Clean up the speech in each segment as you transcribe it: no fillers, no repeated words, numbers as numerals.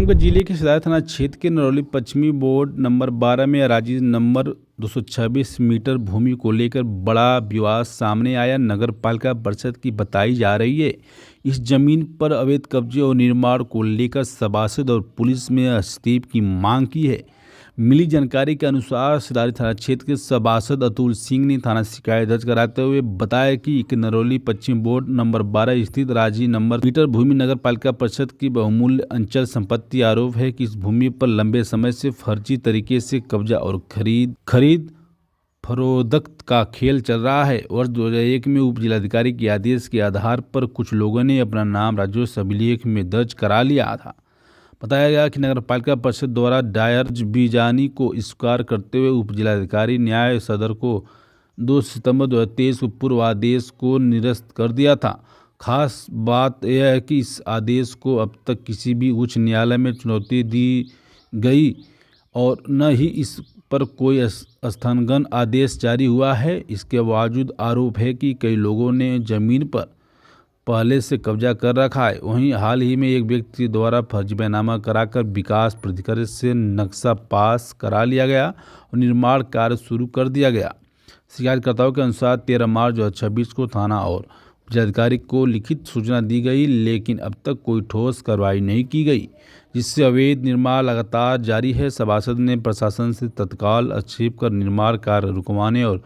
टीकमगढ़ जिले के सदाय थाना क्षेत्र के नरौली पश्चिमी बोर्ड नंबर 12 में अराजी नंबर 226 मीटर भूमि को लेकर बड़ा विवाद सामने आया। नगर पालिका परिषद की बताई जा रही है इस जमीन पर अवैध कब्जे और निर्माण को लेकर सभासद और पुलिस में हस्तक्षेप की मांग की है। मिली जानकारी के अनुसार सिदारी थाना क्षेत्र के सभासद अतुल सिंह ने थाना शिकायत दर्ज कराते हुए बताया कि नरौली पश्चिम बोर्ड नंबर 12 स्थित राजी नंबर मीटर भूमि नगर पालिका परिषद की बहुमूल्य अंचल संपत्ति आरोप है कि इस भूमि पर लंबे समय से फर्जी तरीके से कब्जा और खरीद फरोख्त का खेल चल रहा है। वर्ष 2001 में उप जिलाधिकारी के आदेश के आधार पर कुछ लोगों ने अपना नाम राजस्व अभिलेख में दर्ज करा लिया था। बताया गया कि नगर पालिका परिषद द्वारा दायर बीजानी को स्वीकार करते हुए उप जिलाधिकारी न्याय सदर को 2 सितंबर 2023 को पूर्व आदेश को निरस्त कर दिया था। खास बात यह है कि इस आदेश को अब तक किसी भी उच्च न्यायालय में चुनौती दी गई और न ही इस पर कोई स्थगन आदेश जारी हुआ है। इसके बावजूद आरोप है कि कई लोगों ने जमीन पर पहले से कब्जा कर रखा है। वहीं हाल ही में एक व्यक्ति द्वारा फर्जी बैनामा कराकर विकास प्राधिकरण से नक्शा पास करा लिया गया और निर्माण कार्य शुरू कर दिया गया। शिकायतकर्ताओं के अनुसार 13 मार्च 2026 को थाना और जिलाधिकारी को लिखित सूचना दी गई, लेकिन अब तक कोई ठोस कार्रवाई नहीं की गई, जिससे अवैध निर्माण लगातार जारी है। सभासद ने प्रशासन से तत्काल हस्तक्षेप कर निर्माण कार्य रुकवाने और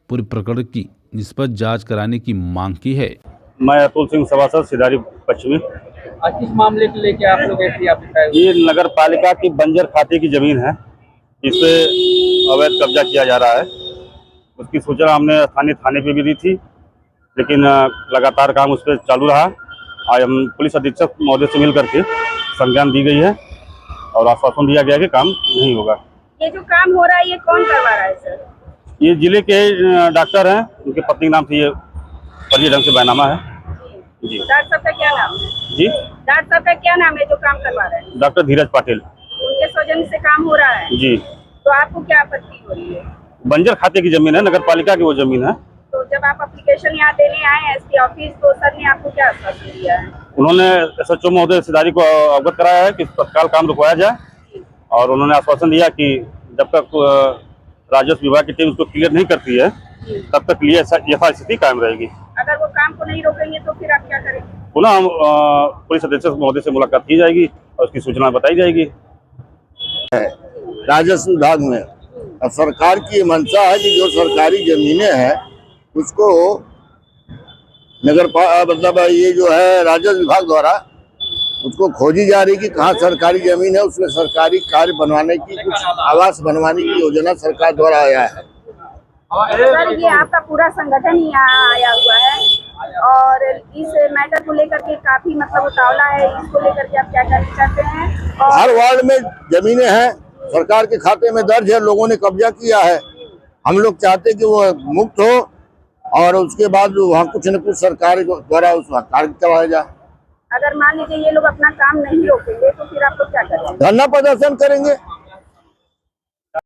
पूरे प्रकरण की निष्पक्ष जांच कराने की मांग की है। मैं अतुल सिंह सभासद सिदारी पश्चिमी। आज किस मामले को लेकर आप लोग ये नगर पालिका की बंजर खाते की जमीन है, इस पे अवैध कब्जा किया जा रहा है। उसकी सूचना हमने स्थानीय थाने पे भी दी थी, लेकिन लगातार काम उस पर चालू रहा। आज हम पुलिस अधीक्षक महोदय से मिल करके संज्ञान दी गई है और आश्वासन दिया गया कि काम नहीं होगा। ये जो काम हो रहा है ये कौन करवा रहा है सर? ये जिले के डॉक्टर हैं, उनके पत्नी नाम से ये फर्जी ढंग से बैनामा है। जी। डॉक्टर साहब का क्या नाम है? जी, डॉक्टर साहब का क्या नाम है जो काम करवा रहे हैं? डॉक्टर धीरज पाटिल। उनके सौजन्य से काम हो रहा है? जी। तो आपको क्या आपत्ति हो रही है? बंजर खाते की जमीन है, नगर पालिका की वो जमीन है। तो जब आप एप्लीकेशन यहाँ देने आए एसपी ऑफिस, तो सर ने आपको क्या आश्वासन दिया है? उन्होंने एसएचओ महोदय सिदारी को अवगत कराया है कि तत्काल काम रुकवाया जाए और उन्होंने आश्वासन दिया कि जब तक राजस्व विभाग की टीम उसको क्लियर नहीं करती है तब तक लिए यथास्थिति कायम रहेगी। अगर वो काम को नहीं रोकेंगे तो फिर आप क्या करेंगे? पुनः हम पुलिस अधीक्षक महोदय से मुलाकात की जाएगी और उसकी सूचना बताई जाएगी। राजस्व विभाग में अब सरकार की मंशा है कि जो सरकारी जमीनें हैं उसको मतलब ये जो है राजस्व विभाग द्वारा उसको खोजी जा रही कि कहाँ सरकारी जमीन है, उसमें सरकारी कार्य बनवाने की, कुछ आवास बनवाने की योजना सरकार द्वारा आया है। सर ये आपका पूरा संगठन ही यहाँ आया हुआ है और इस मैटर को लेकर के काफी मतलब उतावला है, इसको लेकर के आप क्या करना चाहते हैं? और हर वार्ड में जमीनें हैं, सरकार के खाते में दर्ज है, लोगों ने कब्जा किया है। हम लोग चाहते कि वो मुक्त हो और उसके बाद वहाँ कुछ न कुछ सरकार द्वारा उस कार्य करवाया जाए। अगर मान लीजिए ये लोग अपना काम नहीं रोकेंगे तो फिर आप लोग क्या करेंगे? धरना प्रदर्शन करेंगे।